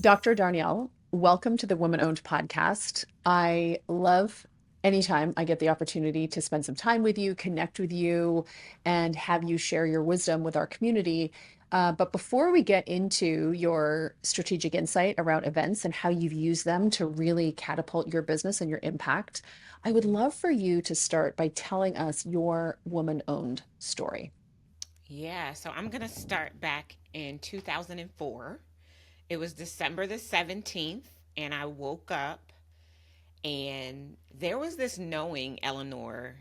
Dr. Darnyelle, welcome to the Woman Owned podcast. I love anytime I get the opportunity to spend some time with you, connect with you, and have you share your wisdom with our community. But before we get into your strategic insight around events and how you've used them to really catapult your business and your impact, I would love for you to start by telling us your woman owned story. Yeah, so I'm going to start back in 2004. It was December the 17th, and I woke up and there was this knowing, Eleanor,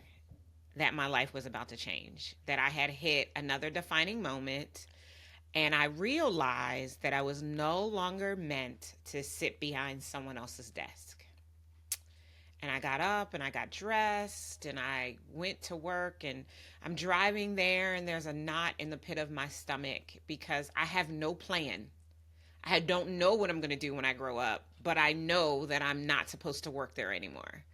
that my life was about to change, that I had hit another defining moment, and I realized that I was no longer meant to sit behind someone else's desk. And I got up and I got dressed and I went to work, and I'm driving there and there's a knot in the pit of my stomach because I have no plan. I don't know what I'm going to do when I grow up, but I know that I'm not supposed to work there anymore.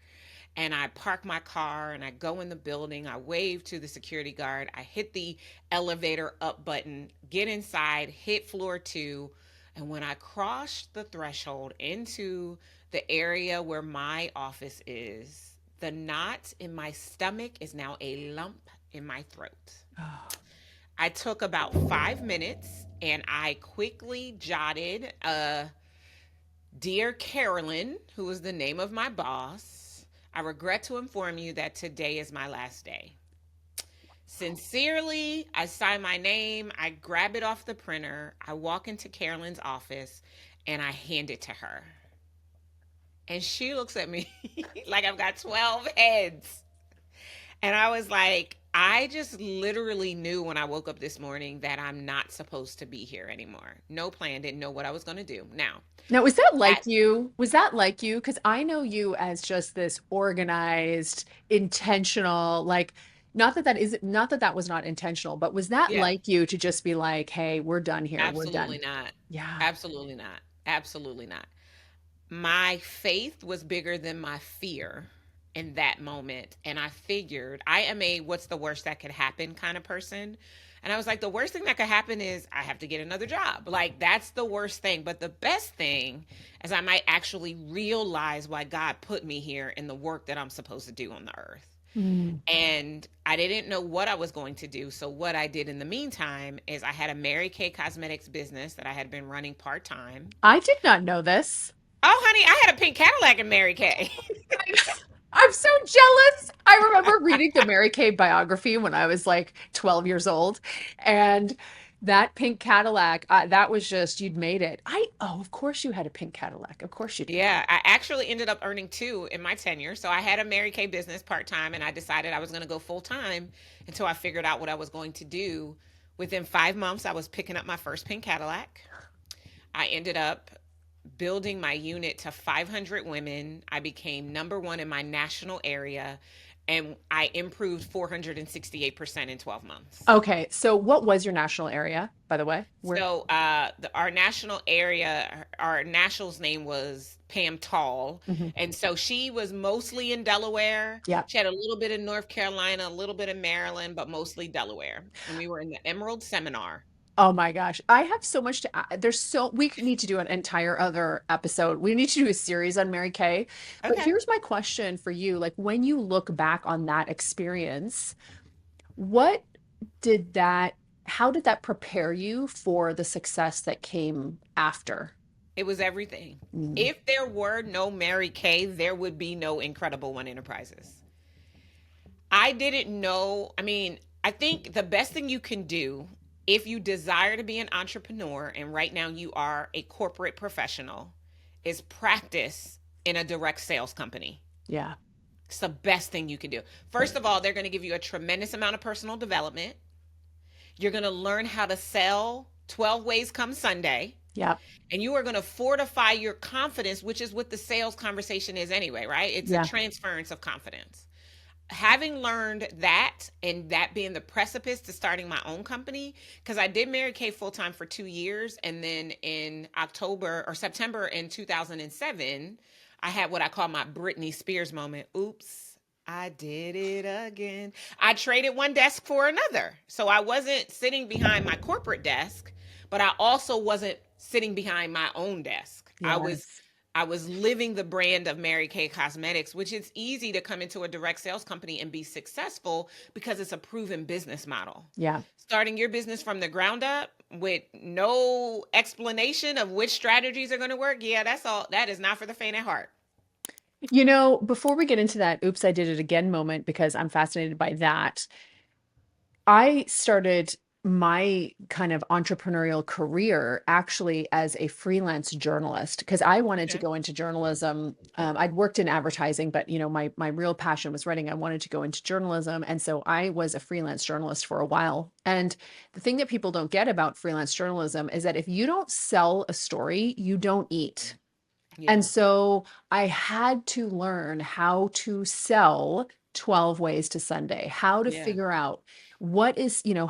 And I park my car and I go in the building. I wave to the security guard. I hit the elevator up button, get inside, hit floor two. And when I crossed the threshold into the area where my office is, the knot in my stomach is now a lump in my throat. I took about 5 minutes and I quickly jotted, Dear Carolyn, who was the name of my boss, I regret to inform you that today is my last day. Sincerely, I sign my name, I grab it off the printer, I walk into Carolyn's office, and I hand it to her. And she looks at me like I've got 12 heads. And I was like, I just literally knew when I woke up this morning that I'm not supposed to be here anymore. No plan, didn't know what I was going to do. Now, Now, was that like that, you? Was that like you? Because I know you as just this organized, intentional, like, not that that was not intentional, but was that yeah, like you to just be like, hey, we're done here. We're absolutely done. not. Yeah. Absolutely not. Absolutely not. My faith was bigger than my fear in that moment. And I figured I am a what's the worst that could happen kind of person. And I was like, the worst thing that could happen is I have to get another job. Like, that's the worst thing. But the best thing is I might actually realize why God put me here in the work that I'm supposed to do on the earth. Mm. And I didn't know what I was going to do. So, what I did in the meantime is I had a Mary Kay Cosmetics business that I had been running part time. I did not know this. Oh, honey, I had a pink Cadillac in Mary Kay. I'm, I'm so jealous. I remember reading the Mary Kay biography when I was like 12 years old. And that pink Cadillac, that was just, you'd made it. Oh, of course you had a pink Cadillac. Of course you did. Yeah, I actually ended up earning two in my tenure. So I had a Mary Kay business part time, and I decided I was going to go full time until I figured out what I was going to do. Within 5 months, I was picking up my first pink Cadillac. I ended up building my unit to 500 women. I became number one in my national area, and I improved 468% in 12 months. Okay, so what was your national area, by the way? Where? So our national area, our national's name was Pam Tall. Mhm. And so she was mostly in Delaware. Yeah. She had a little bit in North Carolina, a little bit in Maryland, but mostly Delaware. And we were in the Emerald Seminar. Oh my gosh. I have so much to add. We need to do an entire other episode. We need to do a series on Mary Kay. But Okay. here's my question for you. Like when you look back on that experience, what did that, how did that prepare you for the success that came after? It was everything. Mm. If there were no Mary Kay, there would be no Incredible One Enterprises. I didn't know. I mean, I think the best thing you can do if you desire to be an entrepreneur, and right now you are a corporate professional, is practice in a direct sales company. Yeah. It's the best thing you can do. First of all, they're going to give you a tremendous amount of personal development. You're going to learn how to sell 12 ways come Sunday, Yeah. and you are going to fortify your confidence, which is what the sales conversation is anyway, right? It's a Yeah. transference of confidence. Having learned that, and that being the precipice to starting my own company, because I did Mary Kay full time for 2 years, and then in October or September in 2007, I had what I call my Britney Spears moment. Oops, I did it again. I traded one desk for another, so I wasn't sitting behind my corporate desk, but I also wasn't sitting behind my own desk. Yes. I was living the brand of Mary Kay Cosmetics, which it's easy to come into a direct sales company and be successful because it's a proven business model. Yeah. Starting your business from the ground up with no explanation of which strategies are going to work, yeah, that's all. That is not for the faint at heart. Before we get into that, oops, I did it again moment, because I'm fascinated by that. I started my kind of entrepreneurial career actually as a freelance journalist, because I wanted to Okay. go into journalism. I'd worked in advertising, but my real passion was writing. I wanted to go into journalism, and so I was a freelance journalist for a while. And the thing that people don't get about freelance journalism is that if you don't sell a story, you don't eat. Yeah. And so I had to learn how to sell 12 ways to Sunday, how to Yeah. figure out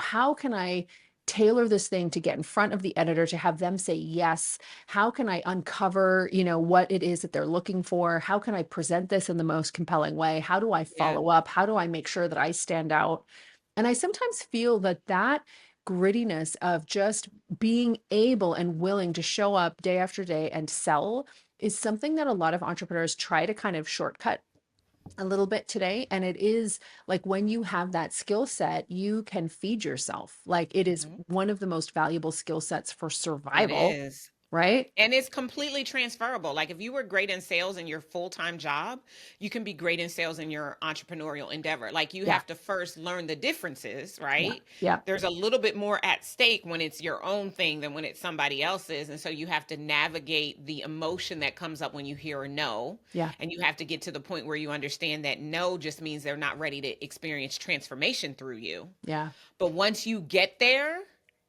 how can I tailor this thing to get in front of the editor to have them say yes? How can I uncover, what it is that they're looking for? How can I present this in the most compelling way? How do I Yeah. follow up? How do I make sure that I stand out? And I sometimes feel that grittiness of just being able and willing to show up day after day and sell is something that a lot of entrepreneurs try to kind of shortcut a little bit today. And it is like, when you have that skill set, you can feed yourself. Like, it is Mhm. one of the most valuable skill sets for It survival, is. right? And it's completely transferable. Like if you were great in sales in your full-time job, you can be great in sales in your entrepreneurial endeavor. Like you Yeah. have to first learn the differences, Yeah. right? Yeah. There's a little bit more at stake when it's your own thing than when it's somebody else's. And so you have to navigate the emotion that comes up when you hear a no. Yeah. And you have to get to the point where you understand that no just means they're not ready to experience transformation through you. Yeah. But once you get there,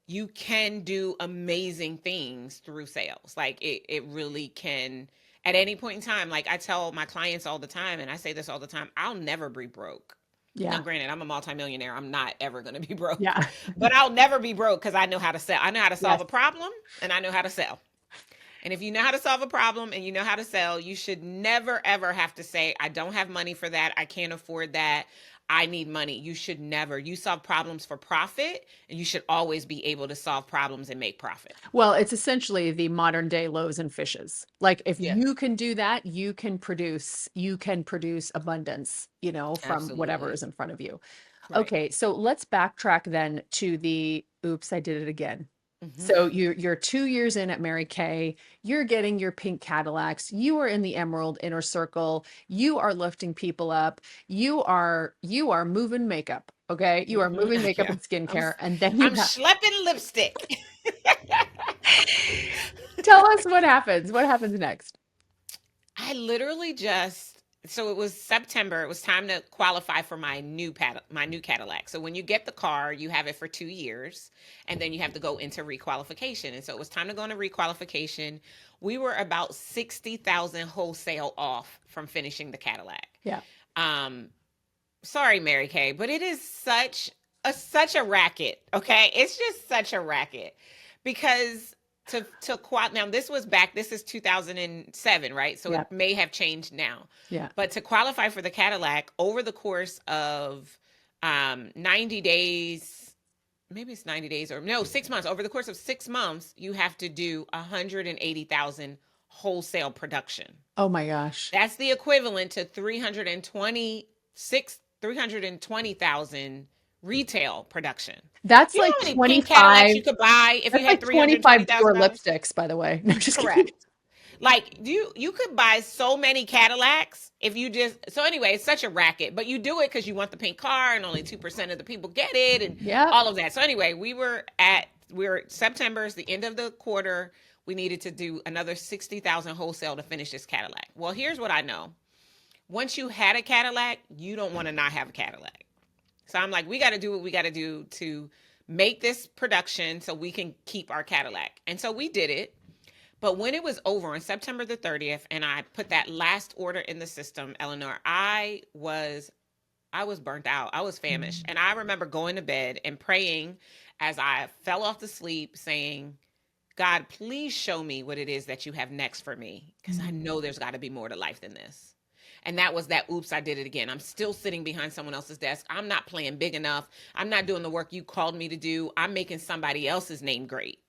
you can do amazing things through sales. Like it really can at any point in time. Like I tell my clients all the time, and I say this all the time, I'll never be broke. Now, Yeah. granted, I'm a multimillionaire. I'm not ever going to be broke, Yeah. but I'll never be broke because I know how to sell. I know how to solve Yes. a problem and I know how to sell. And if you know how to solve a problem and you know how to sell, you should never, ever have to say, I don't have money for that. I can't afford that. I need money. You should never. You solve problems for profit, and you should always be able to solve problems and make profit. Well, it's essentially the modern day loaves and fishes. Like, if Yeah, you can do that, you can produce abundance, from whatever absolutely. is in front of you. Right. Okay, so let's backtrack then to the oops, I did it again. Hmm. So you're 2 years in at Mary Kay, you're getting your pink Cadillacs, you are in the Emerald Inner Circle, you are lifting people up, you are moving makeup. Okay, you are Hmm. moving makeup Yeah. and I'm skincare, and then you I'm have schlepping lipstick. tell us what happens. What happens next? I literally just so it was September. It was time to qualify for my new Cadillac. So when you get the car, you have it for 2 years, and then you have to go into requalification. And so it was time to go into requalification. We were about 60,000 wholesale off from finishing the Cadillac. Yeah. Um, Sorry, Mary Kay, but it is such a racket. Okay, it's just such a racket because now this is 2007, right? So Yeah. it may have changed now, Yeah. but to qualify for the Cadillac over the course of 90 days, maybe it's 90 days or no 6 months. Over the course of 6 months, you have to do 180,000 wholesale production. Oh my gosh. That's the equivalent to 320,000 retail production. That's You know like how many pink Cadillacs 25. you could buy if you That's had like three hundred 25 twenty Dior thousand dollars? lipsticks, by the way. No, just kidding. Correct. Like you could buy so many Cadillacs if you just so anyway, it's such a racket, but you do it because you want the pink car and only 2% of the people get it and Yep. all of that. So anyway, we were September is the end of the quarter. We needed to do another 60,000 wholesale to finish this Cadillac. Well, here's what I know. Once you had a Cadillac, you don't want to not have a Cadillac. So I'm like, we got to do what we got to do to make this production so we can keep our Cadillac. And so we did it. But when it was over on September the 30th and I put that last order in the system, Eleanor, I was burnt out. I was famished. Mm. And I remember going to bed and praying as I fell off to sleep saying, God, please show me what it is that you have next for me because I Mm. know there's got to be more to life than this. And that was that oops, I did it again. I'm still sitting behind someone else's desk. I'm not playing big enough. I'm not doing the work you called me to do. I'm making somebody else's name great.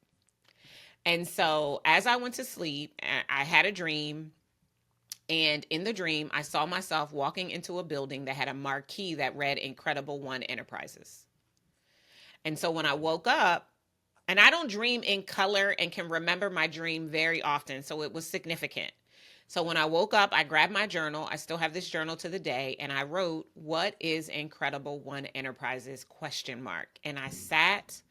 And so as I went to sleep, I had a dream. And in the dream, I saw myself walking into a building that had a marquee that read Incredible One Enterprises. And so when I woke up, and I don't dream in color and can remember my dream very often, so it was significant. So when I woke up, I grabbed my journal. I still have this journal to the day, and I wrote, "What is Incredible One Enterprises?" question mark. And I sat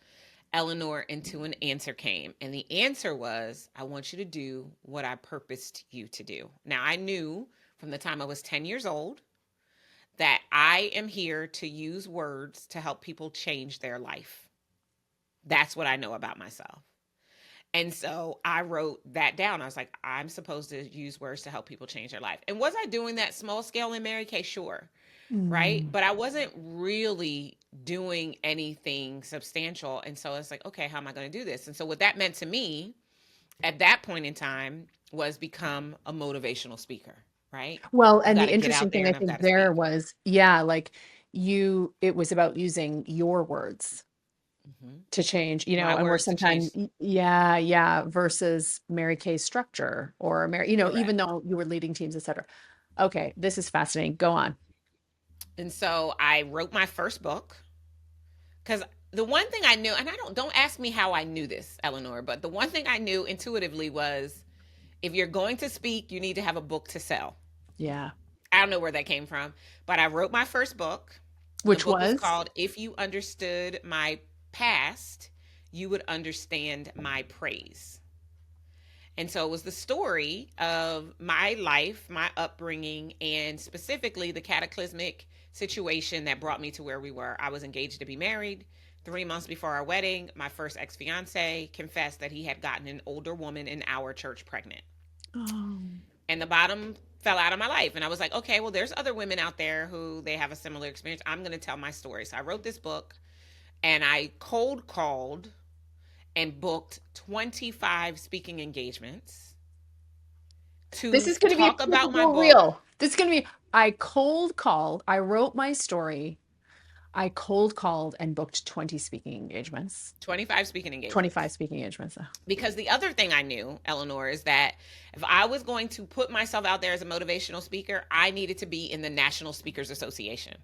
Eleanor until an answer came. And the answer was, "I want you to do what I purposed you to do." Now, I knew from the time I was 10 years old that I am here to use words to help people change their life. That's what I know about myself. And so I wrote that down. I was like, I'm supposed to use words to help people change their life. And was I doing that small scale in Mary Kay? Sure. Right. Mm. But I wasn't really doing anything substantial. And so it's like, okay, how am I going to do this? And so what that meant to me at that point in time was become a motivational speaker. Right. Well, I've and got the to get interesting out there thing I and I've think got to there speak. was, yeah, like it was about using your words Hmm. to change, My and we're words to sometimes, change. yeah, yeah, versus Mary Kay's structure or Mary, even Correct. though you were leading teams, et cetera. Okay, this is fascinating. Go on. And so I wrote my first book because the one thing I knew, and don't ask me how I knew this, Eleanor, but the one thing I knew intuitively was if you're going to speak, you need to have a book to sell. Yeah. I don't know where that came from, but I wrote my first book. The Which book was was? called "If You Understood My Past, You Would Understand My Praise." And so it was the story of my life, my upbringing, and specifically the cataclysmic situation that brought me to where we were. I was engaged to be married. 3 months before our wedding, my first ex fiance confessed that he had gotten an older woman in our church pregnant. Oh. And the bottom fell out of my life. And I was like, okay, well, there's other women out there who they have a similar experience. I'm going to tell my story. So I wrote this book and I cold called and booked 25 speaking engagements This to is going to be talk about my for book. real. This is going to be, I cold called, I wrote my story, I cold called and booked 20 speaking engagements, 25 speaking 25 engagements. speaking engagements. Because the other thing I knew, Eleanor, is that if I was going to put myself out there as a motivational speaker, I needed to be in the National Speakers Association.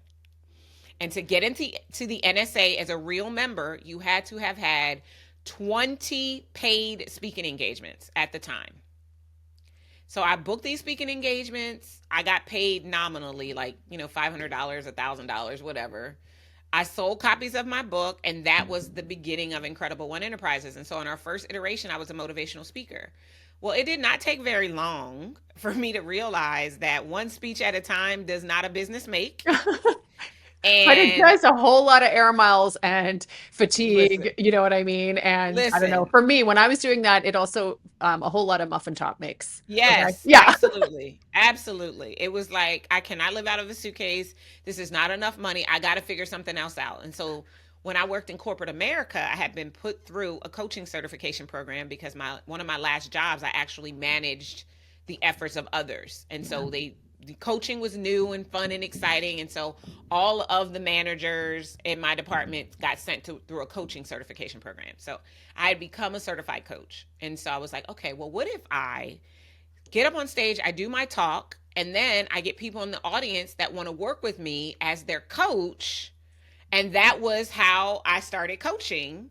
And to get into the NSA as a real member, you had to have had 20 paid speaking engagements at the time. So I booked these speaking engagements. I got paid nominally, like, $500, $1,000, whatever. I sold copies of my book, and that was the beginning of Incredible One Enterprises. And so in our first iteration, I was a motivational speaker. Well, it did not take very long for me to realize that one speech at a time does not a business make. But it And does a whole lot of air miles and listen, fatigue, you know what I mean? And I don't know, listen, for me, when I was doing that, it also a whole lot of muffin top makes. Okay. yes, Yeah. absolutely. Absolutely. It was like, I cannot live out of a suitcase. This is not enough money. I got to figure something else out. And so when I worked in corporate America, I had been put through a coaching certification program because one of my last jobs, I actually managed the efforts of others. And Yeah. so the coaching was new and fun and exciting. And so all of the managers in my department got sent through a coaching certification program. So I had become a certified coach. And so I was like, okay, well, what if I get up on stage, I do my talk, and then I get people in the audience that want to work with me as their coach? And that was how I started coaching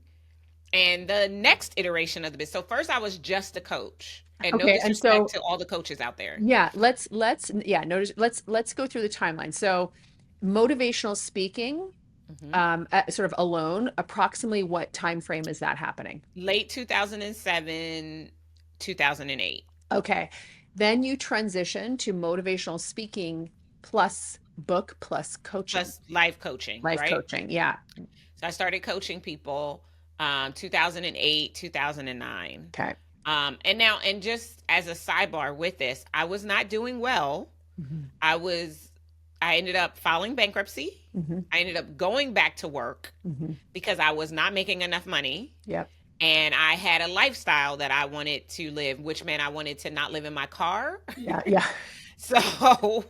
and the next iteration of the business. So first I was just a coach. And no Okay. And disrespect so, to all the coaches out there. yeah, yeah, notice, let's go through the timeline. So, motivational speaking, Hmm. sort of alone, approximately what time frame is that happening? Late 2007, 2008. Okay. Then you transition to motivational speaking plus book plus coaching, Plus life coaching, life right? coaching. Yeah. So I started coaching people 2008, 2009. Okay. And just as a sidebar with this, I was not doing well. Mhm. I was, I ended up filing bankruptcy. Mhm. I ended up going back to work Mhm. because I was not making enough money. Yep. And I had a lifestyle that I wanted to live, which meant I wanted to not live in my car. Yeah. Yeah. So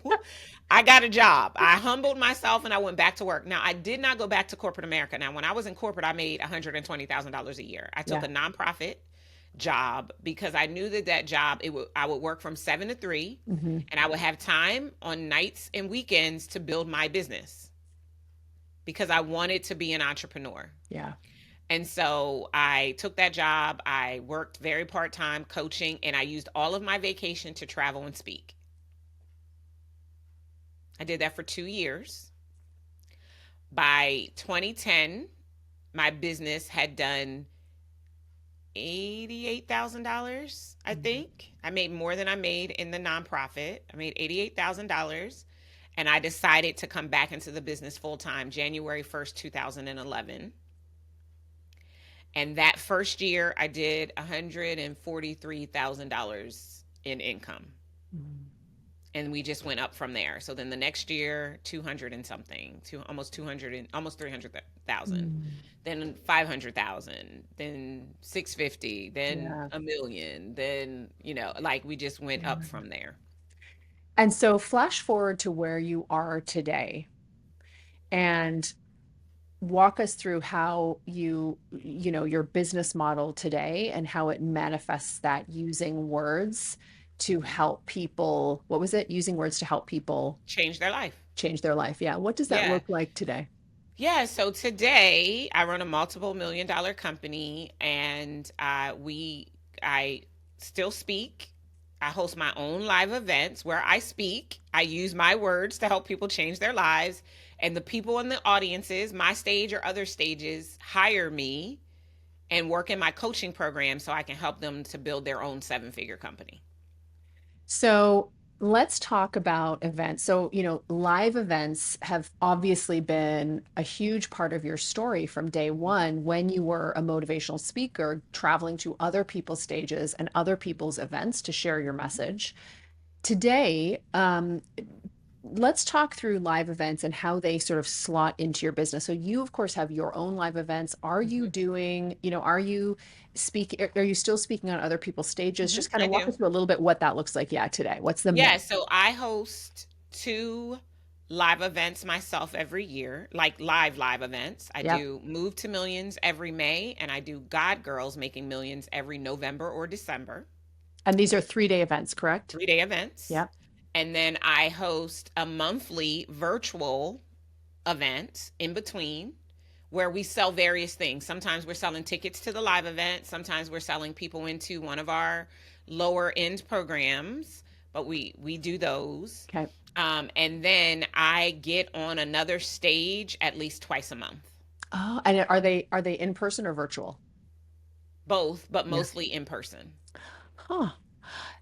I got a job. I humbled myself and I went back to work. Now, I did not go back to corporate America. Now, when I was in corporate, I made $120,000 a year. I took Yeah. a nonprofit job because I knew that that job I would work from 7 to 3 Hmm. and I would have time on nights and weekends to build my business because I wanted to be an entrepreneur. Yeah. And so I took that job. I worked very part-time coaching and I used all of my vacation to travel and speak. I did that for 2 years. By 2010, my business had done $88,000, I think. I made more than I made in the nonprofit. I made $88,000 and I decided to come back into the business full time January 1st, 2011. And that first year I did $143,000 in income. Mm. And we just went up from there. So then the next year, 200 and something, almost 200 and almost 300,000. Mm. Then 500,000, then 650, then Yeah. a million, then, like we just went Yeah. up from there. And so flash forward to where you are today and walk us through how your business model today and how it manifests that using words to help people. What was it? Using words to help people Change their life. change their life. Yeah. What does that Yeah. look like today? Yeah, so today I run a multiple million dollar company and I still speak. I host my own live events where I speak. I use my words to help people change their lives and the people in the audiences, my stage or other stages, hire me and work in my coaching program so I can help them to build their own seven-figure company. So let's talk about events. So, live events have obviously been a huge part of your story from day one when you were a motivational speaker, traveling to other people's stages and other people's events to share your message. Today, let's talk through live events and how they sort of slot into your business. So you, of course, have your own live events. Are you Hmm. doing, are you speaking, are you still speaking on other people's stages? Just kind I of walk do. us through a little bit what that looks like. Yeah, today. What's the Yeah, mix? so I host two live events myself every year, like live events. I Yep. do Move to Millions every May, and I do God Girls Making Millions every November or December, And these are 3-day events, correct? 3-day events. Yep. And then I host a monthly virtual event in between where we sell various things. Sometimes we're selling tickets to the live event, sometimes we're selling people into one of our lower end programs, but we do those. Okay. And then I get on another stage at least twice a month. Oh, and are they in person or virtual? Both, but Yeah. mostly in person. Huh.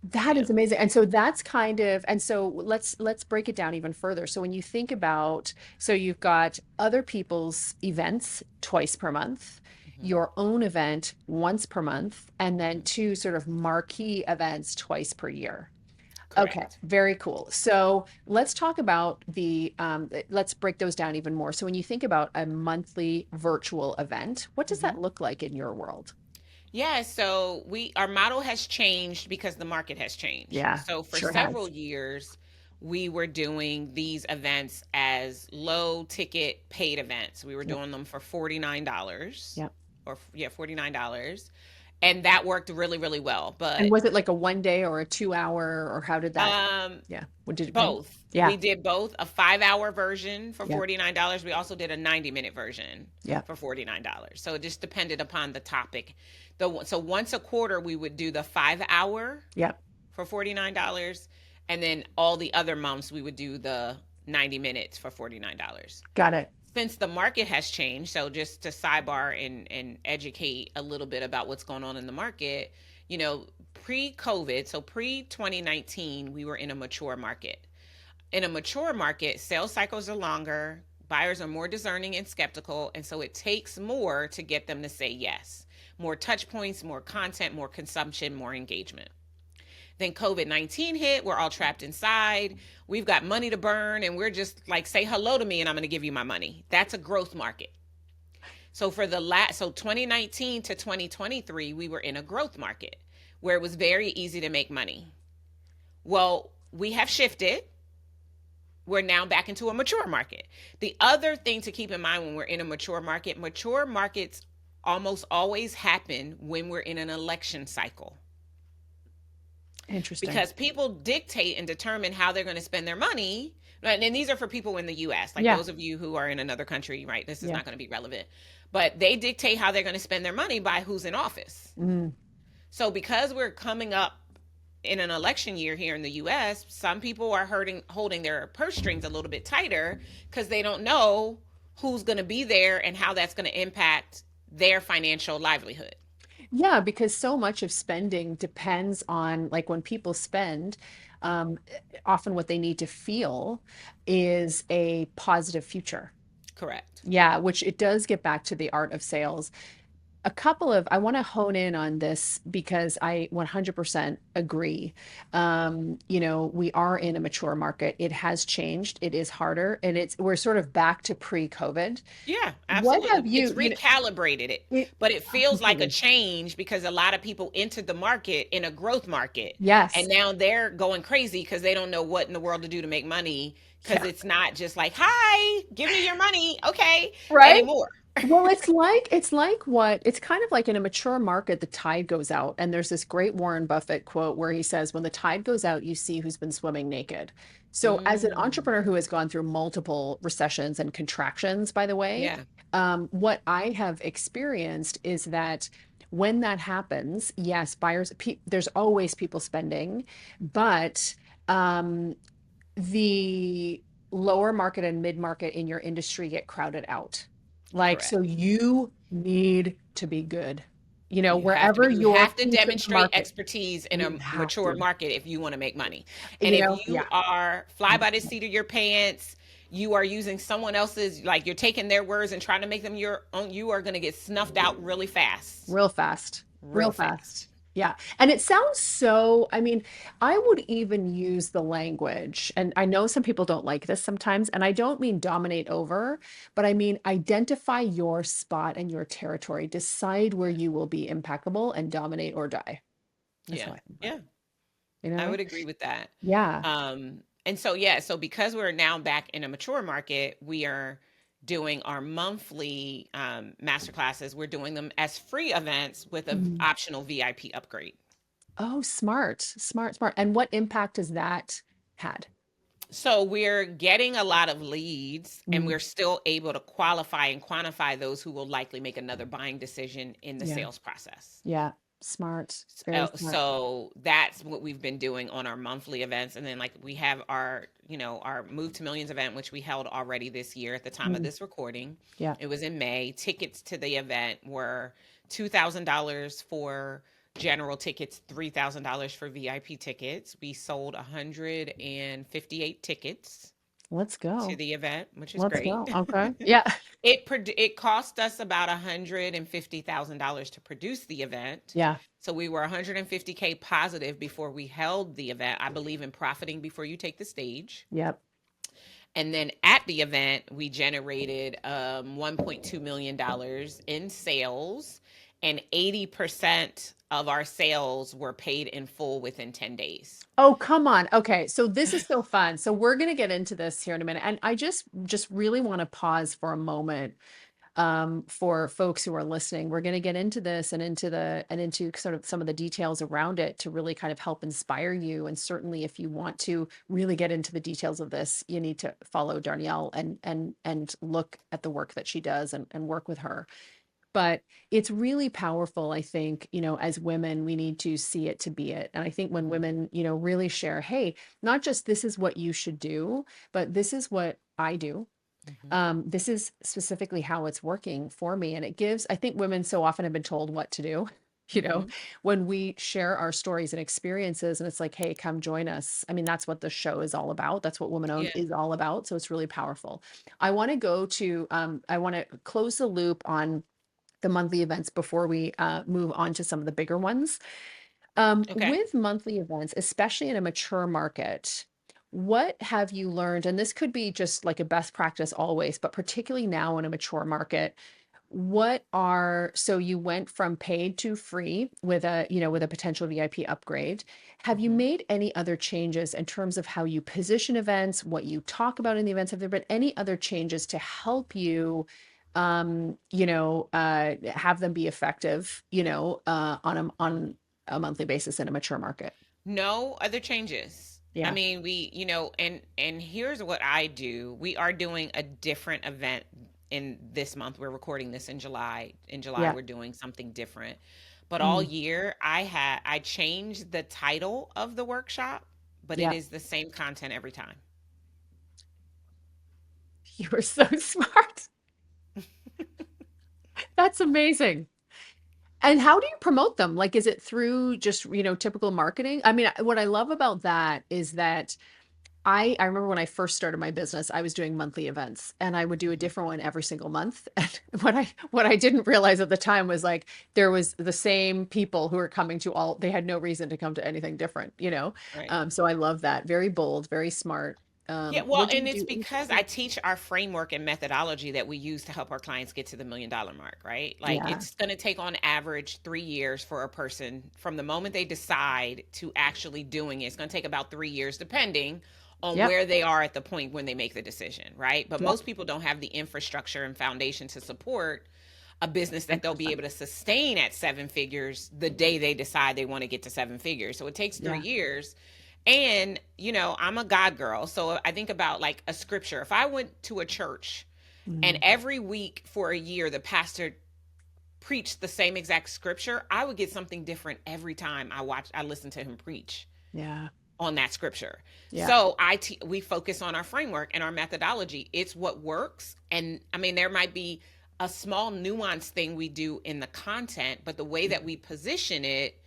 That Yeah. is amazing. And so that's kind of, and so let's break it down even further. So when you think about, so you've got other people's events twice per month, Hmm. your own event once per month, and then two sort of marquee events twice per year. Okay, Correct. very cool. So let's talk about let's break those down even more. So when you think about a monthly virtual event, what does Hmm. that look like in your world? Yeah, so our model has changed because the market has changed. Yeah, So for sure several has. years, we were doing these events as low ticket paid events. We were Yep. doing them for $49 Yep. or yeah, $49. And that worked really, really well. And But was it like a 1 day or a 2 hour, or how did that? um Yeah. What did it? both. Yeah. We did both a 5 hour version for Yeah. $49. We also did a 90-minute version Yeah. for $49. So it just depended upon the topic. So once a quarter, we would do the 5 hour Yeah. for $49. And then all the other months, we would do the 90 minutes for $49. Got it. Since the market has changed, so just to sidebar and educate a little bit about what's going on in the market, pre-COVID, so pre-2019, we were in a mature market. In a mature market, sales cycles are longer, buyers are more discerning and skeptical, and so it takes more to get them to say yes. More touch points, more content, more consumption, more engagement. Then COVID-19 hit, we're all trapped inside. We've got money to burn, and we're just like, say hello to me, and I'm going to give you my money. That's a growth market. So so 2019 to 2023, we were in a growth market where it was very easy to make money. Well, we have shifted. We're now back into a mature market. The other thing to keep in mind when we're in a mature markets almost always happen when we're in an election cycle, Interesting. because people dictate and determine how they're going to spend their money. Right? And these are for people in the US, like Yeah. those of you who are in another country, right? This is Yeah. not going to be relevant. But they dictate how they're going to spend their money by who's in office. Mm. So because we're coming up in an election year here in the US, some people are holding their purse strings a little bit tighter because they don't know who's going to be there and how that's going to impact their financial livelihood. Yeah, because so much of spending depends on, like, when people spend, often what they need to feel is a positive future. Correct. Yeah, which it does get back to the art of sales. I want to hone in on this because I 100% agree. We are in a mature market. It has changed. It is harder, and we're sort of back to pre-COVID. Yeah, What have absolutely. It's you know, recalibrated it, it but it feels like a completely. change because a lot of people entered the market in a growth market, and Yes. now they're going crazy because they don't know what in the world to do to make money, because Yeah. it's not just like, "Hi, give me your money, okay," Right? anymore. Well, it's kind of like in a mature market, the tide goes out. And there's this great Warren Buffett quote where he says, when the tide goes out, you see who's been swimming naked. So, as an Mm, entrepreneur who has gone through multiple recessions and contractions, by the way, yeah, what I have experienced is that when that happens, yes, there's always people spending, but um, the lower market and mid market in your industry get crowded out. Like, so correct. you need to be good, You have to wherever be, you your have to piece of the demonstrate market, expertise in you a have mature to, market if you want to make money. And if you yeah. are fly by the seat of your pants, you are using someone else's, like you're taking their words and trying to make them your own, you are going to get snuffed out really fast. Real fast. Real Real fast. fast. Yeah. And it sounds so, I mean, I would even use the language, and I know some people don't like this sometimes, and I don't mean dominate over, but I mean identify your spot and your territory. Decide where you will be impeccable and dominate or die. That's how Yeah. I think about Yeah. it. You I know? would agree with that. Yeah. And so yeah, so because we're now back in a mature market, we are doing our monthly master classes. We're doing them as free events with an Mm. optional VIP upgrade. Oh, smart, smart, smart. And what impact has that had? So we're getting a lot of leads, and Mm. we're still able to qualify and quantify those who will likely make another buying decision in the Yeah. sales process. Yeah. Smart. Very smart. So that's what we've been doing on our monthly events. And then, like, we have our, our Move to Millions event, which we held already this year at the time of Mm. this recording. Yeah. It was in May. Tickets to the event were $2,000 for general tickets, $3,000 for VIP tickets. We sold 158 tickets Let's to go. the event, which is Let's great. go. Okay. Yeah. It cost us about $150,000 to produce the event. Yeah. So we were 150K positive before we held the event. I believe in profiting before you take the stage. Yep. And then at the event, we generated $1.2 million in sales, and 80% of our sales were paid in full within 10 days. Oh, come on. Okay. So this is so fun. So we're going to get into this here in a minute. And I just really want to pause for a moment, for folks who are listening. We're going to get into this and into sort of some of the details around it to really kind of help inspire you. And certainly if you want to really get into the details of this, you need to follow Darnyelle and look at the work that she does and work with her. But it's really powerful. I think, as women, we need to see it to be it. And I think when Mhm, women, really share, hey, not just this is what you should do, but this is what I do. mhm, This is specifically how it's working for me. And I think women so often have been told what to do. You know, mhm. when we share our stories and experiences, and it's like, hey, come join us. I mean, that's what the show is all about. That's what Woman Owned Yeah. is all about. So it's really powerful. I want to close the loop on the monthly events before we move on to some of the bigger ones. Okay. With monthly events, especially in a mature market, what have you learned? And this could be just like a best practice always, but particularly now in a mature market, so you went from paid to free with a potential VIP upgrade. Have you Mhm. made any other changes in terms of how you position events, what you talk about in the events? Have there been any other changes to help you have them be effective, on a monthly basis in a mature market. No other changes. I Yeah. mean, and here's what I do. We are doing a different event in this month. We're recording this in July. In July, Yeah. we're doing something different. But all Mm, year, I changed the title of the workshop, but it yeah. is the same content every time. You were so smart. That's amazing. And how do you promote them? Like, is it through just, typical marketing? I mean, what I love about that is that I remember when I first started my business, I was doing monthly events and I would do a Mhm. different one every single month. And what I didn't realize at the time was like there was the same people who were coming to all, they had no reason to come to anything different. Right. So I love that. Very bold, very smart. Yeah, well, What do and you it's do? because I teach our framework and methodology that we use to help our clients get to the $1 million mark, right? Like Yeah. it's going to take on average 3 years for a person from the moment they decide to actually doing it. It's going to take about 3 years, depending on Yep. where they are at the point when they make the decision, right? But Yep. most people don't have the infrastructure and foundation to support a business that they'll be 100%. able to sustain at 7 figures the day they decide they want to get to 7 figures. So it takes three Yeah. years. And, I'm a God girl. So I think about like a scripture. If I went to a church and Mm, every week for a year the pastor preached the same exact scripture, I would get something different every time I listen to him preach yeah. on that scripture. Yeah. So we focus on our framework and our methodology. It's what works. And I mean, there might be a small nuance thing we do in the content, but the way that we position it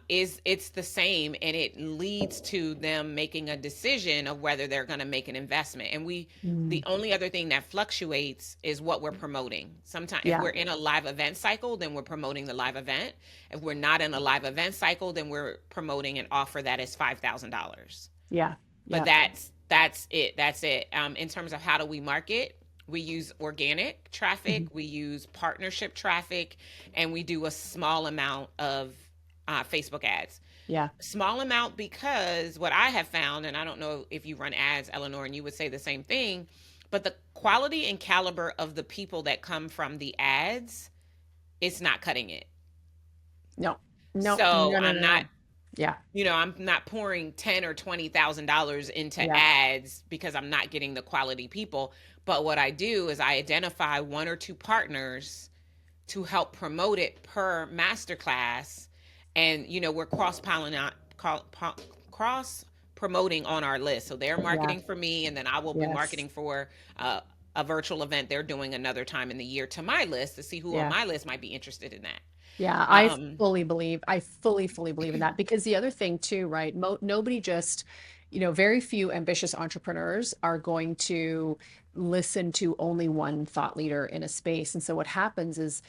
is it's the same, and it leads to them making a decision of whether they're going to make an investment. And the Mm, only other thing that fluctuates is what we're promoting. Sometimes if yeah. we're in a live event cycle, then we're promoting the live event. If we're not in a live event cycle, then we're promoting an offer that is $5,000. Yeah. But Yeah. that's it. In terms of how do we market, we use organic traffic, Mhm. we use partnership traffic, and we do a small amount of Facebook ads. Yeah. Small amount because what I have found, and I don't know if you run ads, Eleanor, and you would say the same thing, but the quality and caliber of the people that come from the ads, it's not cutting it. No. No. So No. No. I'm No. not No. Yeah. I'm not pouring $10,000 or $20,000 into Yeah. ads because I'm not getting the quality people. But what I do is I identify one or two partners to help promote it per masterclass, and we're cross promoting on our list. So they're Yeah. marketing for me, and then I will be Yes. marketing for a virtual event they're doing another time in the year to my list to see who on Yeah. my list might be interested in that. Yeah, Um, I fully believe in that because the other thing too, right? Nobody just, very few ambitious entrepreneurs are going to listen to only one thought leader in a space. And so what happens is,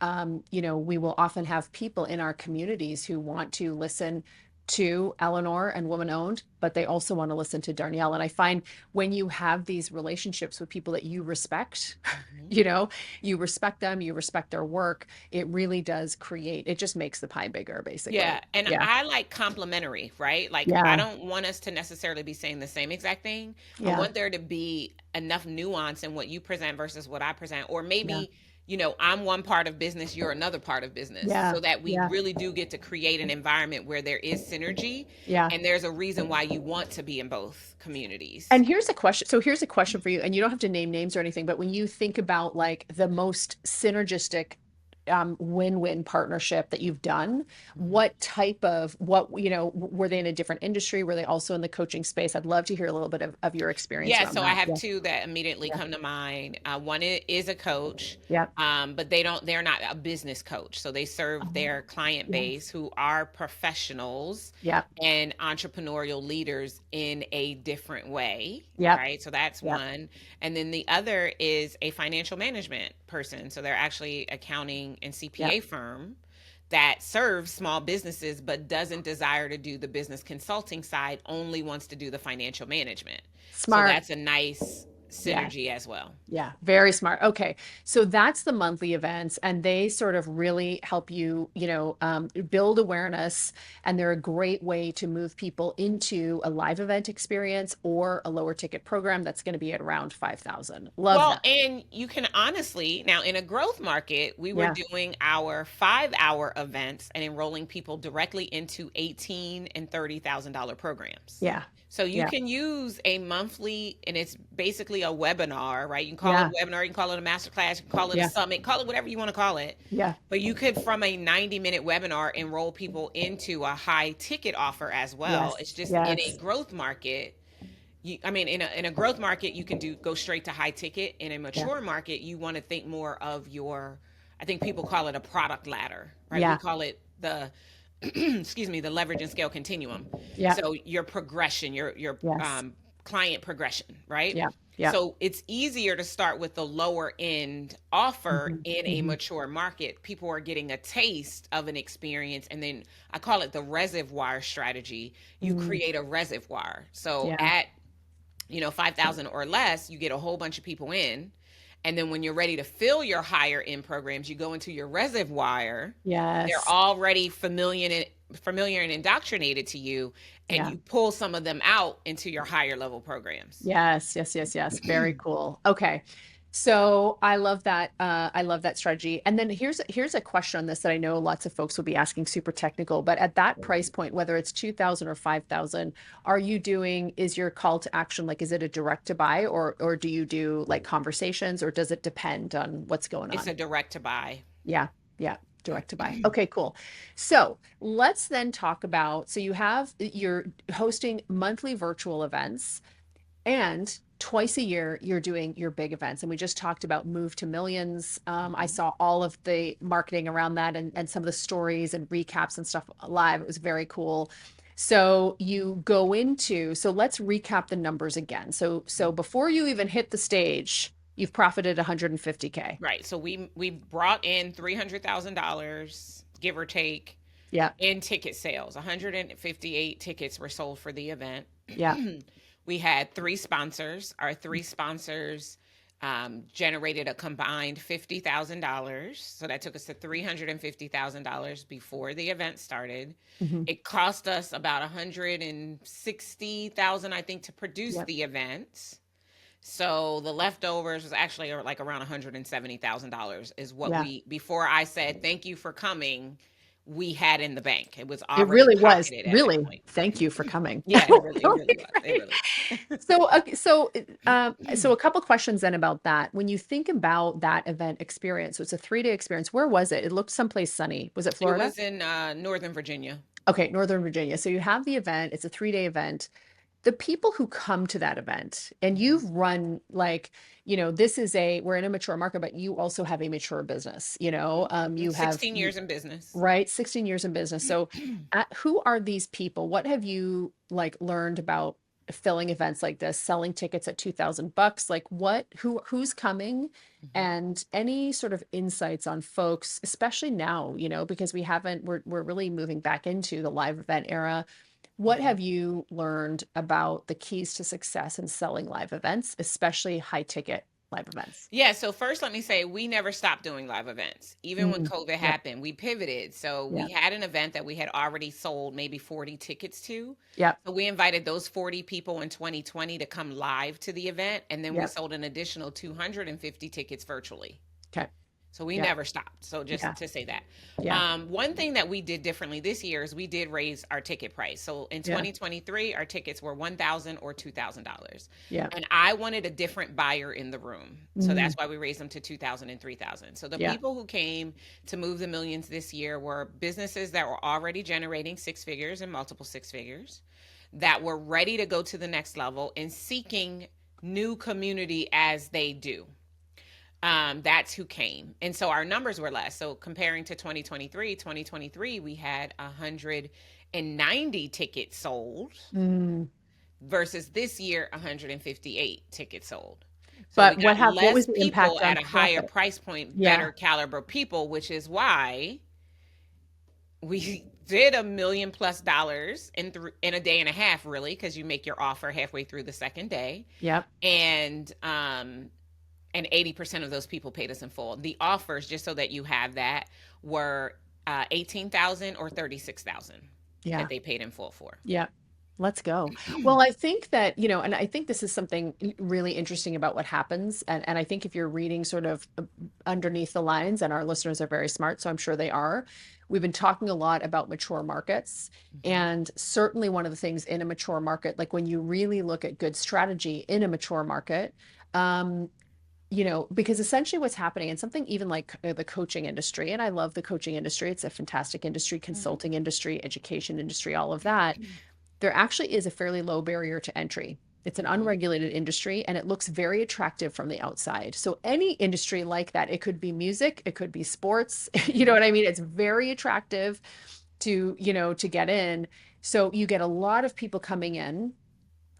we will often have people in our communities who want to listen to Eleanor and Woman Owned, but they also want to listen to Darnyelle. And I find when you have these relationships with people that you respect, mhm. you know, you respect them, you respect their work, it really does it just makes the pie bigger, basically. Yeah, and Yeah. I like complimentary, right? Like I Yeah. don't want us to necessarily be saying the same exact thing. I Yeah. want there to be enough nuance in what you present versus what I present, or Yeah. maybe, I'm one part of business, you're another part of business, Yeah. so that we Yeah. really do get to create an environment where there is synergy Yeah. and there's a reason why you want to be in both communities. And here's a question. So here's a question for you, and you don't have to name names or anything, but when you think about like the most synergistic win-win partnership that you've done, Mhm. were they in a different industry? Were they also in the coaching space? I'd love to hear a little bit of your experience Yeah, around so I that. have Yeah. two that immediately Yeah. come to mind. One is a coach, Yeah. but they're not a business coach. So they serve Oh, their client yeah. base who are professionals Yeah. and entrepreneurial leaders in a different way, Yeah. right? So that's Yeah. one. And then the other is a financial management person. So they're actually accounting and Yeah. CPA firm that serves small businesses but doesn't desire to do the business consulting side, only wants to do the financial management. So Smart. that's a nice Yeah. synergy as well. Yeah, very smart. Okay. So that's the monthly events, and they sort of really help you, build awareness. And they're a great way to move people into a live event experience or a lower ticket program that's going to be at around 5,000. Love Well, that. and you can honestly, now in a growth market, we were Yeah. doing our 5 hour events and enrolling people directly into 18 and $30,000 programs. Yeah. So you Yeah. can use a monthly, and it's basically a webinar, right? You can call it Yeah. a webinar, you can call it a masterclass, you can call it a Yeah. summit, call it whatever you want to call it. Yeah. But you could, from a 90-minute webinar, enroll people into a high ticket offer as well. It's Yes. just in a Yes. growth market, I mean, in a growth market, you can go straight to high ticket. In a Yeah. mature market, you want to think more of your, I think people call it a product ladder, right? We Yeah. call it the, excuse me, the leverage and scale continuum. Yeah. So your progression, your Yes. client progression, right? Yeah. Yeah. So it's easier to start with the lower end offer Hmm. in a Hmm. mature market. People are getting a taste of an experience, and then I call it the reservoir strategy. You Hmm. create a reservoir. So Yeah. at 5,000 or less, you get a whole bunch of people in. And then when you're ready to fill your higher end programs, you go into your reservoir. They're Yes. already familiar and indoctrinated to you, and Yeah. you pull some of them out into your higher level programs. Yes, yes, yes, yes. Very cool. Okay. So I love that. I love that strategy. And then here's a question on this that I know lots of folks will be asking, super technical, but at that price point, whether it's 2,000 or 5,000, is your call to action, like, is it a direct to buy, or do you do like conversations, or does it depend on what's going It's on? a direct to buy. Yeah, yeah, direct to buy. Okay, cool. So let's then talk about, so you're hosting monthly virtual events, and twice a year, you're doing your big events. And we just talked about Move to Millions. I Mhm. saw all of the marketing around that, and some of the stories and recaps and stuff live. It was very cool. So so let's recap the numbers again. So before you even hit the stage, you've profited 150K. Right. So we brought in $300,000, give or take, Yeah, in ticket sales. 158 tickets were sold for the event. yeah, We had three sponsors. Our three sponsors generated a combined $50,000. So that took us to $350,000 before the event started. hmm, It cost us about 160,000, I think, to produce yeah, the event. So the leftovers was actually like around $170,000 is what yeah. before I said thank you for coming, we had in the bank. It was It already really was. pocketed at that Really, point. thank you for coming. Yeah, it really was. It Right. really was. So a couple questions then about that. When you think about that event experience, so it's a 3-day experience. Where was it? It looked someplace sunny. Was it It Florida? was in Northern Virginia. Okay, Northern Virginia. So you have the event. It's a 3-day event. The people who come to that event, and Mhm. you've run, like, we're in a mature market, but you also have a mature business. You have 16 years in business. right, 16 years in business. So who are these people? What have you like learned about filling events like this, selling tickets at $2,000? Like, who's coming, Mhm. and any sort of insights on folks, especially now, because we're really moving back into the live event era. What Mhm. have you learned about the keys to success in selling live events, especially high ticket live events? Yeah, so first let me say we never stopped doing live events. Even when Mm, COVID yep, happened, we pivoted. So we yep, had an event that we had already sold maybe 40 tickets to. yep, So we invited those 40 people in 2020 to come live to the event, and then we yep. sold an additional 250 tickets virtually. Okay. So we Yep. never stopped. So just Yeah. to say that. Yeah. One thing that we did differently this year is we did raise our ticket price. So in Yeah. 2023, our tickets were $1,000 or $2,000. Yeah. And I wanted a different buyer in the room. So Mm, that's why we raised them to 2,000 and 3,000. So the yeah. people who came to Move the Millions this year were businesses that were already generating six figures and multiple six figures, that were ready to go to the next level and seeking new community as they do. That's who came. And so our numbers were less. So comparing to 2023, we had 190 tickets sold Mm. versus this year 158 tickets sold. So we But got what was less the people impact at on a higher profit? price point, Yeah. better caliber people, which is why we did $1 million+ in a day and a half, really, because you make your offer halfway through the second day. Yep. And 80% of those people paid us in full. The offers, just so that you have that, were 18,000 or 36,000 that Yeah. they paid in full for. Yeah. Let's go. Well, I think that, and I think this is something really interesting about what happens. And I think if you're reading sort of underneath the lines, and our listeners are very smart, so I'm sure they are, we've been talking a lot about mature markets. Mhm. And certainly one of the things in a mature market, like when you really look at good strategy in a mature market, um, because essentially what's happening, and something even like the coaching industry, and I love the coaching industry, it's a fantastic industry, Mhm. consulting industry, education industry, all of that, there actually is a fairly low barrier to entry. It's an Mhm. unregulated industry and it looks very attractive from the outside. So any industry like that, it could be music, it could be sports, you know Mhm. what I mean? It's very attractive to get in. So you get a lot of people coming in.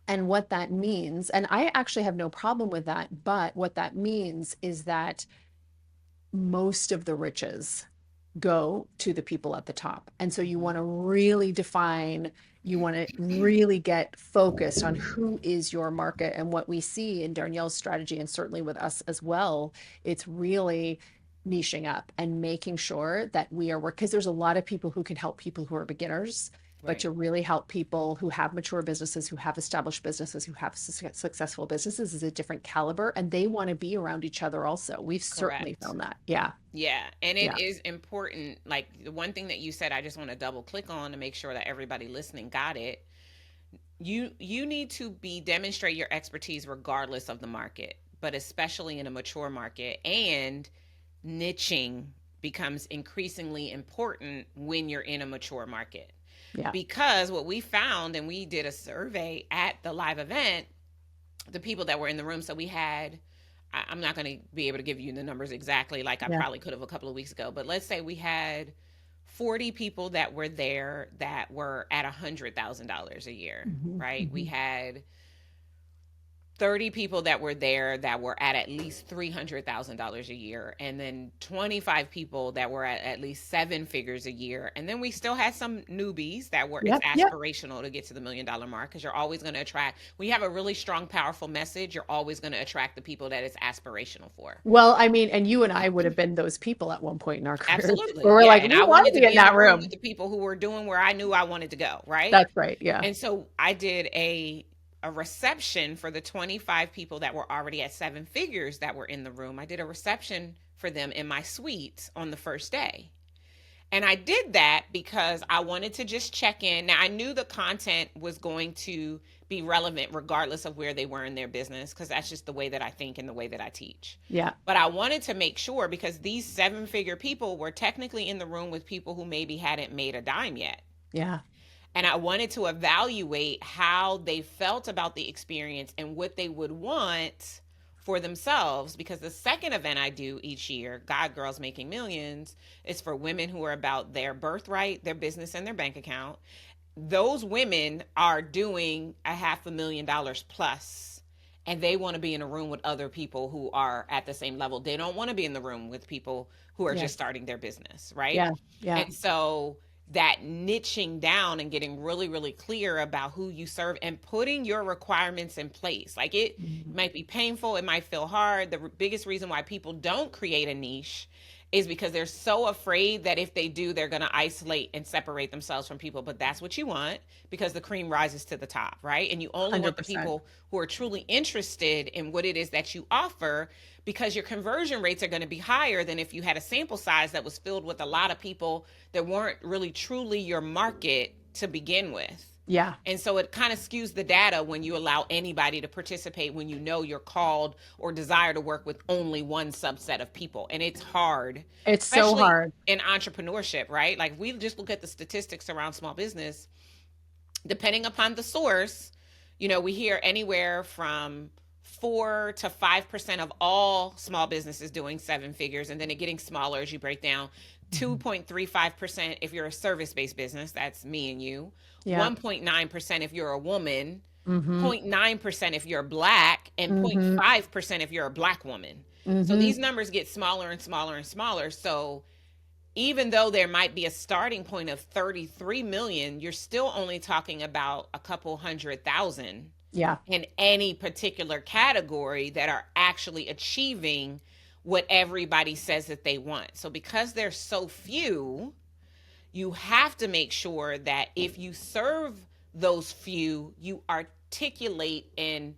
And what that means, and I actually have no problem with that, but what that means is that most of the riches go to the people at the top. And so you Mhm. want to really define, you want to really get focused on who is your market. And what we see in Darnyelle's strategy, and certainly with us as well, it's really niching up and making sure that we are work, because there's a lot of people who can help people who are beginners, but Right. to really help people who have mature businesses, who have established businesses, who have successful businesses is a different caliber, and they want to be around each other also. We've certainly Correct. found that. Yeah. Yeah, and it Yeah. is important. Like the one thing that you said, I just want to double click on to make sure that everybody listening got it. You need to be demonstrate your expertise regardless of the market, but especially in a mature market. And niching becomes increasingly important when you're in a mature market. Yeah. Because what we found, and we did a survey at the live event, the people that were in the room, so we had, I'm not going to be able to give you the numbers exactly like I Yeah. probably could have a couple of weeks ago, but let's say we had 40 people that were there that were at $100,000 a year, Mhm, right? We mhm. had 30 people that were there that were at least $300,000 a year, and then 25 people that were at least seven figures a year. And then we still had some newbies that were, it's Yep, yep. aspirational to get to the $1 million mark, because you're always going to attract, when you have a really strong, powerful message, you're always going to attract the people that it's aspirational for. Well, I mean, and you and I would have been those people at one point in our careers Absolutely. where we're Yeah. like, And we I want wanted to to be in be in the that room with room. the people who were doing where I knew I wanted to go, right? That's right. Yeah. And so I did a reception for the 25 people that were already at seven figures that were in the room. I did a reception for them in my suite on the first day. And I did that because I wanted to just check in. Now, I knew the content was going to be relevant regardless of where they were in their business, because that's just the way that I think and the way that I teach. Yeah. But I wanted to make sure, because these seven figure people were technically in the room with people who maybe hadn't made a dime yet. Yeah. And I wanted to evaluate how they felt about the experience and what they would want for themselves. Because the second event I do each year, God Girls Making Millions, is for women who are about their birthright, their business, and their bank account. Those women are doing $500,000 plus, and they want to be in a room with other people who are at the same level. They don't want to be in the room with people who are just Yes. starting their business, right? Yeah. Yeah. And so that niching down and getting really, really clear about who you serve and putting your requirements in place. Like, it Mhm. might be painful, it might feel hard. The biggest reason why people don't create a niche is because they're so afraid that if they do, they're going to isolate and separate themselves from people. But that's what you want, because the cream rises to the top, right? And you only want the 100%. people who are truly interested in what it is that you offer, because your conversion rates are going to be higher than if you had a sample size that was filled with a lot of people that weren't really truly your market to begin with. Yeah. And so it kind of skews the data when you allow anybody to participate, when you know you're called or desire to work with only one subset of people. And it's hard, It's so especially hard. in entrepreneurship, right? Like, we just look at the statistics around small business, depending upon the source, we hear anywhere from 4 to 5% of all small businesses doing seven figures, and then it getting smaller as you break down. Mhm. 2.35% if you're a service based business, that's me and you. Yeah. 1.9% if you're a woman. Mm-hmm. 0.9% if you're black, and Mm-hmm. 0.5% if you're a black woman. So Mm-hmm. these numbers get smaller and smaller and smaller. So even though there might be a starting point of 33 million, you're still only talking about a couple 100,000 Yeah. in any particular category that are actually achieving what everybody says that they want. So because there's so few, you have to make sure that if you serve those few, you articulate and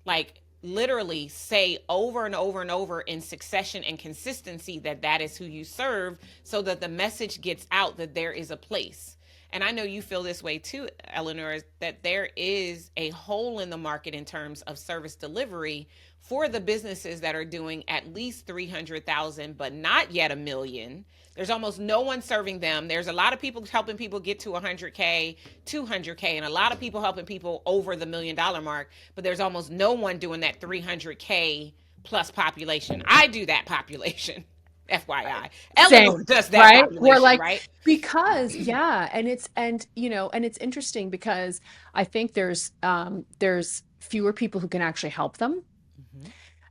like literally say over and over and over in succession and consistency that that is who you serve, so that the message gets out that there is a place. And I know you feel this way too, Eleanor, that there is a hole in the market in terms of service delivery for the businesses that are doing at least 300,000 but not yet a million. There's almost no one serving them. There's a lot of people helping people get to 100K, 200K, and a lot of people helping people over the $1 million mark, but there's almost no one doing that 300K plus population. I do that population. FYI. Eleanor Same, does that right? We're population, like, right? because yeah, and it's interesting because I think there's fewer people who can actually help them.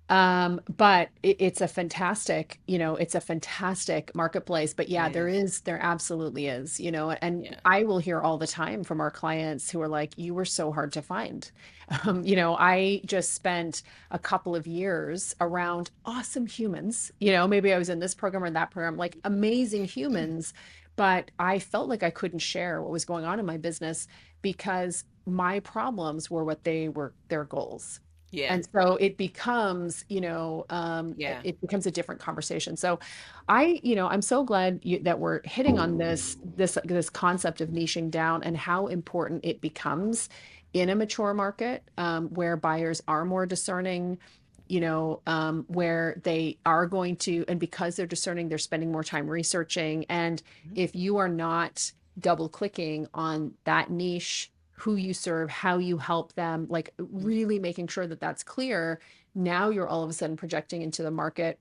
Mm-hmm. But it's a fantastic, it's a fantastic marketplace. But It yeah, is. there absolutely is, and Yeah. I will hear all the time from our clients who are like, you were so hard to find. I just spent a couple of years around awesome humans. Maybe I was in this program or that program, like amazing humans, but I felt like I couldn't share what was going on in my business because my problems were what they were, their goals. Yeah. And so it becomes, Yeah. it becomes a different conversation. So I'm so glad that we're hitting on this concept of niching down and how important it becomes in a mature market, where buyers are more discerning, where they are going to, and because they're discerning, they're spending more time researching. And if you are not double clicking on that niche, who you serve, how you help them, like really making sure that that's clear. Now you're all of a sudden projecting into the market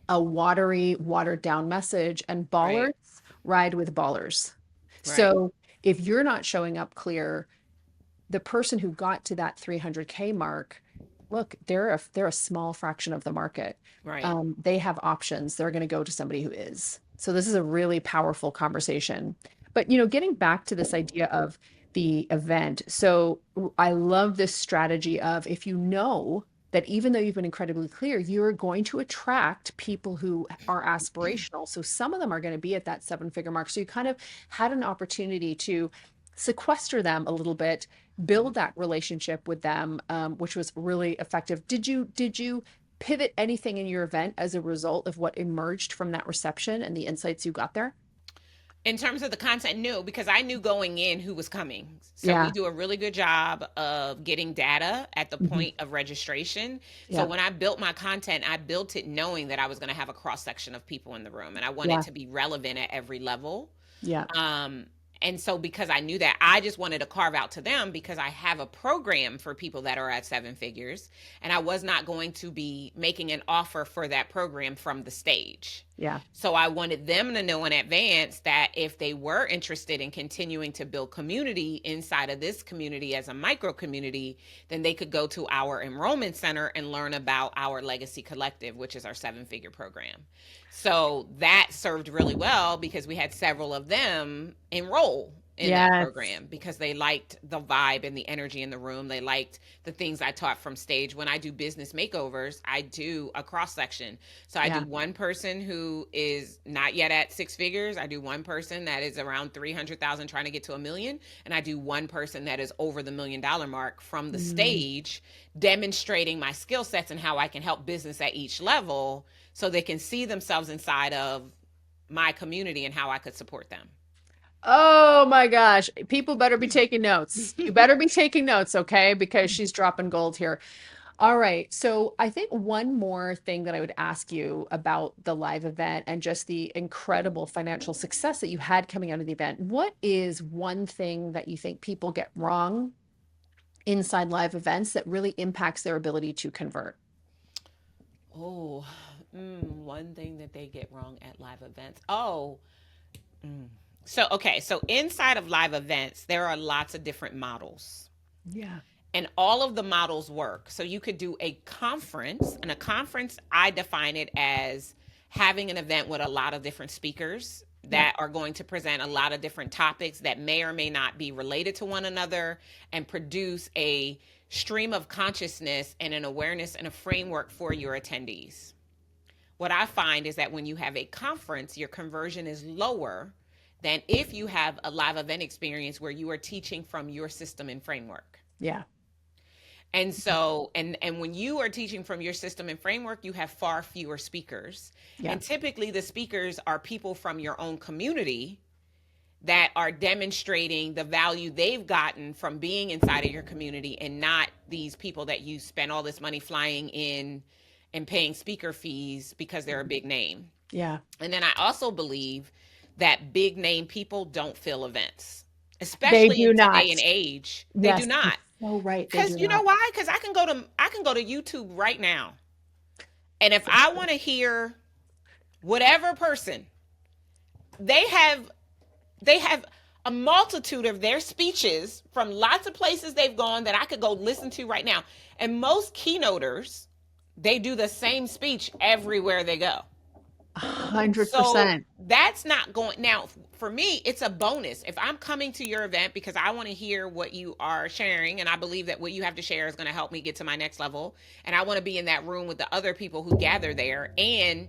a watery, watered down message, and Right. ballers ride with ballers. Right. So if you're not showing up clear, the person who got to that 300K mark, look, they're a small fraction of the market. Right. They have options. They're going to go to somebody who is. So this is a really powerful conversation. But getting back to this idea of the event. So I love this strategy of, if you know that even though you've been incredibly clear, you're going to attract people who are aspirational. So some of them are going to be at that seven-figure mark. So you kind of had an opportunity to sequester them a little bit, build that relationship with them, which was really effective. Did you pivot anything in your event as a result of what emerged from that reception and the insights you got there? In terms of the content, no, because I knew going in who was coming. So we Yeah. do a really good job of getting data at the Mhm. point of registration. So Yeah. when I built my content, I built it knowing that I was going to have a cross section of people in the room, and I wanted Yeah. to be relevant at every level. Yeah. Um, and so because I knew that, I just wanted to carve out to them because I have a program for people that are at seven figures, and I was not going to be making an offer for that program from the stage. Yeah. So I wanted them to know in advance that if they were interested in continuing to build community inside of this community as a micro community, then they could go to our enrollment center and learn about our Legacy Collective, which is our seven-figure program. So that served really well because we had several of them enroll in that Yes. program because they liked the vibe and the energy in the room. They liked the things I taught from stage. When I do business makeovers, I do a cross section. So I Yeah. do one person who is not yet at six figures. I do one person that is around 300,000 trying to get to a million. And I do one person that is over the $1 million mark from the Mm. stage, demonstrating my skill sets and how I can help business at each level so they can see themselves inside of my community and how I could support them. Oh my gosh. People better be taking notes. You better be taking notes, okay? Because she's dropping gold here. All right. So I think one more thing that I would ask you about the live event and just the incredible financial success that you had coming out of the event. What is one thing that you think people get wrong inside live events that really impacts their ability to convert? Oh, one thing that they get wrong at live events. Oh, mm. So okay, so inside of live events, there are lots of different models. Yeah. And all of the models work. So you could do a conference, and a conference, I define it as having an event with a lot of different speakers Yep. that are going to present a lot of different topics that may or may not be related to one another and produce a stream of consciousness and an awareness and a framework for your attendees. What I find is that when you have a conference, your conversion is lower than if you have a live event experience where you are teaching from your system and framework. Yeah. And so, and when you are teaching from your system and framework, you have far fewer speakers. Yeah. And typically the speakers are people from your own community that are demonstrating the value they've gotten from being inside of your community, and not these people that you spend all this money flying in and paying speaker fees because they're a big name. Yeah. And then I also believe that big name people don't fill events, They especially do in not. today and age. They do Yes. not. So right. They do Because you know not. why? Because I can go to YouTube right now, and if I want to hear whatever person, they have they have a multitude of their speeches from lots of places they've gone that I could go listen to right now. And most keynoters, they do the same speech everywhere they go. So 100%. that's not going. Now for me, it's a bonus if I'm coming to your event because I want to hear what you are sharing, and I believe that what you have to share is going to help me get to my next level, and I want to be in that room with the other people who gather there, and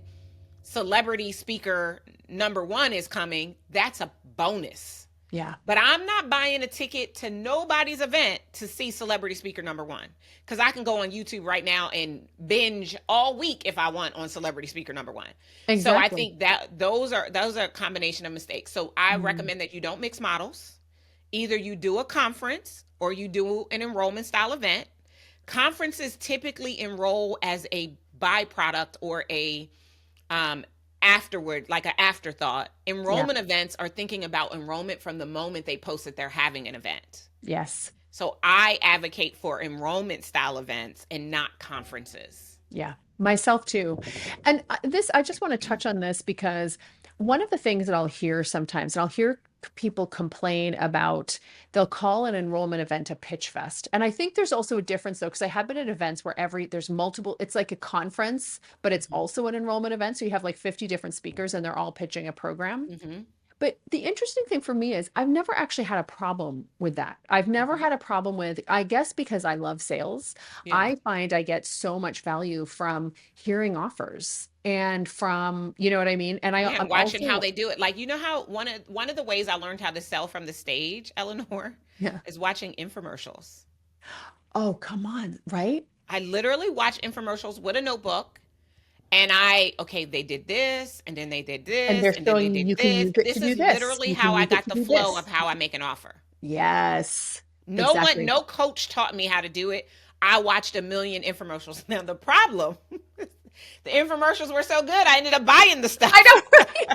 celebrity speaker number one is coming. That's a bonus. Yeah. But I'm not buying a ticket to nobody's event to see celebrity speaker number one, because I can go on YouTube right now and binge all week if I want on celebrity speaker number one. So I Exactly. think that those are a combination of mistakes. So I Mm. recommend that you don't mix models. Either you do a conference or you do an enrollment style event. Conferences typically enroll as a byproduct or a um, afterward, like an afterthought. Yeah. Enrollment events are thinking about enrollment from the moment they post that they're having an event. Yes. So I advocate for enrollment style events and not conferences. Yeah, myself too. And I just want to touch on this because one of the things that I'll hear sometimes, and I'll hear people complain about, they'll call an enrollment event a pitch fest. And I think there's also a difference though, because I have been at events where there's multiple, it's like a conference, but it's also an enrollment event. So you have like 50 different speakers and they're all pitching a program. Mm-hmm. But the interesting thing for me is I've never actually had a problem with that. I've never Mm-hmm. had a problem with, I guess because I love sales, Yeah. I find I get so much value from hearing offers and from, you know what I mean? And Yeah, and I'm watching how also, they do it. Like, you know how one of the ways I learned how to sell from the stage, Eleanor, yeah. is watching infomercials. Oh, come on, right? I literally watch infomercials with a notebook, and okay, they did this, and then they did And this, they're and then they showing you did you can this. use it to This do is this. literally You can how I use it got to the do flow of this. how I make an offer. Yes, No one, exactly. no coach taught me how to do it. I watched a million infomercials. Now the problem, the infomercials were so good, I ended up buying the I stuff. know, right?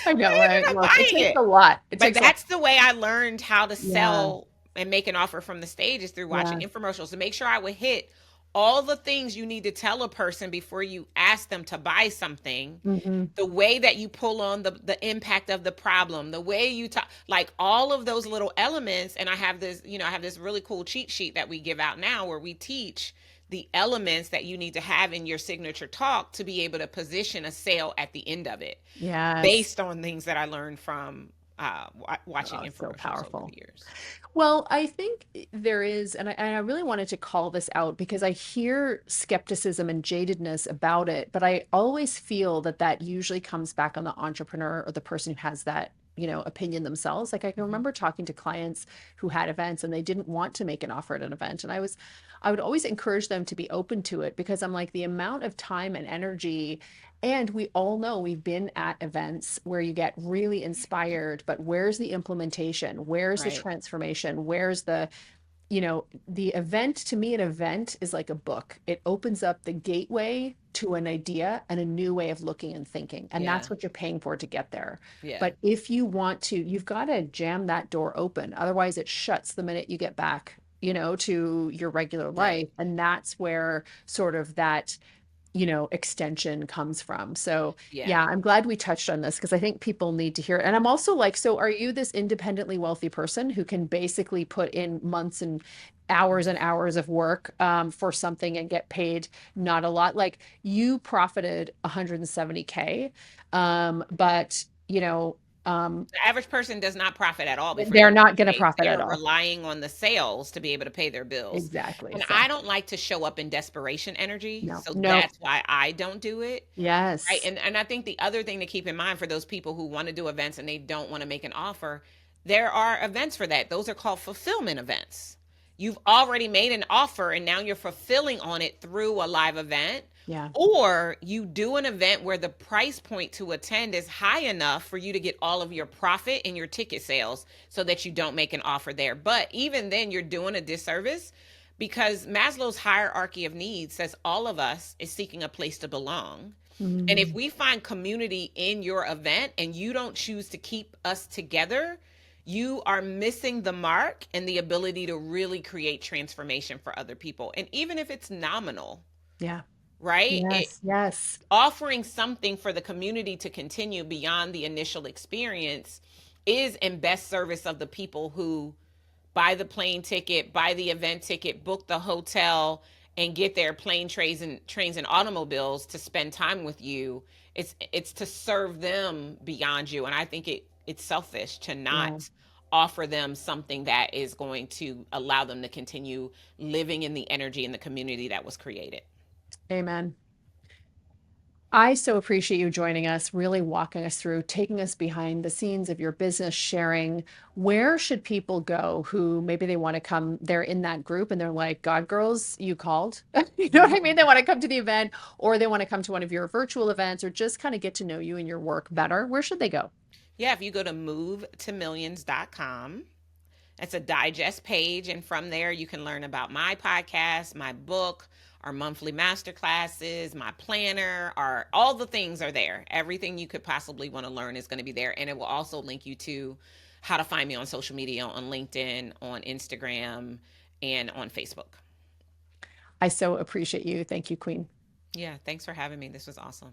I know, I ended right? up Look, it buying takes it. a lot. It But takes a lot. that's the way I learned how to Yeah, sell and make an offer from the stage, is through watching yeah. infomercials to make sure I would hit all the things you need to tell a person before you ask them to buy something. Hmm. The way that you pull on the impact of the problem, the way you talk, like all of those little elements. And I have this really cool cheat sheet that we give out now where we teach the elements that you need to have in your signature talk to be able to position a sale at the end of it, Yes. based on things that I learned from watching Oh, so infomercials over powerful. the years. Well, I think there is, and I really wanted to call this out because I hear skepticism and jadedness about it, but I always feel that that usually comes back on the entrepreneur or the person who has that, opinion themselves. Like I can Mm-hmm. remember talking to clients who had events and they didn't want to make an offer at an event. And I would always encourage them to be open to it because I'm like, the amount of time and energy, and we all know we've been at events where you get really inspired, but where's the implementation? Where's the Right. transformation? Where's the event? To me, an event is like a book. It opens up the gateway to an idea and a new way of looking and thinking. And Yeah. that's what you're paying for to get there. Yeah. But if you want to, you've got to jam that door open. Otherwise, it shuts the minute you get back, to your regular Right. life. And that's where sort of that extension comes from. So, Yeah. yeah, I'm glad we touched on this because I think people need to hear it. And I'm also like, so are you this independently wealthy person who can basically put in months and hours and hours of work for something and get paid not a lot. Like you profited 170K, but The average person does not profit at all before they they're not going to graduate. profit They at are all. relying on the sales to be able to pay their bills. Exactly. And So I don't like to show up in desperation energy, no, so nope. that's why I don't do it. Right. Yes. And I think the other thing to keep in mind for those people who want to do events and they don't want to make an offer, there are events for that. Those are called fulfillment events. You've already made an offer and now you're fulfilling on it through a live event. Yeah. Or you do an event where the price point to attend is high enough for you to get all of your profit in your ticket sales so that you don't make an offer there. But even then, you're doing a disservice because Maslow's hierarchy of needs says all of us is seeking a place to belong. And if Mm, we find community in your event and you don't choose to keep us together, you are missing the mark and the ability to really create transformation for other people. And even if it's nominal, yeah. right? Yes. Yes. Offering something for the community to continue beyond the initial experience is in best service of the people who buy the plane ticket, buy the event ticket, book the hotel, and get their plane trains and automobiles to spend time with you. It's to serve them beyond you, and I think it's selfish to Yeah. not offer them something that is going to allow them to continue living in the energy and the community that was created. Amen. I so appreciate you joining us, really walking us through, taking us behind the scenes of your business, sharing where should people go who maybe they want to come, they're in that group and they're like, God, girls, you called. You know what I mean? They want to come to the event or they want to come to one of your virtual events or just kind of get to know you and your work better. Where should they go? Yeah, if you go to movetomillions.com, that's a digest page. And from there, you can learn about my podcast, my book, our monthly master classes, my planner, our all the things are there. Everything you could possibly want to learn is going to be there. And it will also link you to how to find me on social media, on LinkedIn, on Instagram, and on Facebook. I so appreciate you. Thank you, Queen. Yeah, thanks for having me. This was awesome.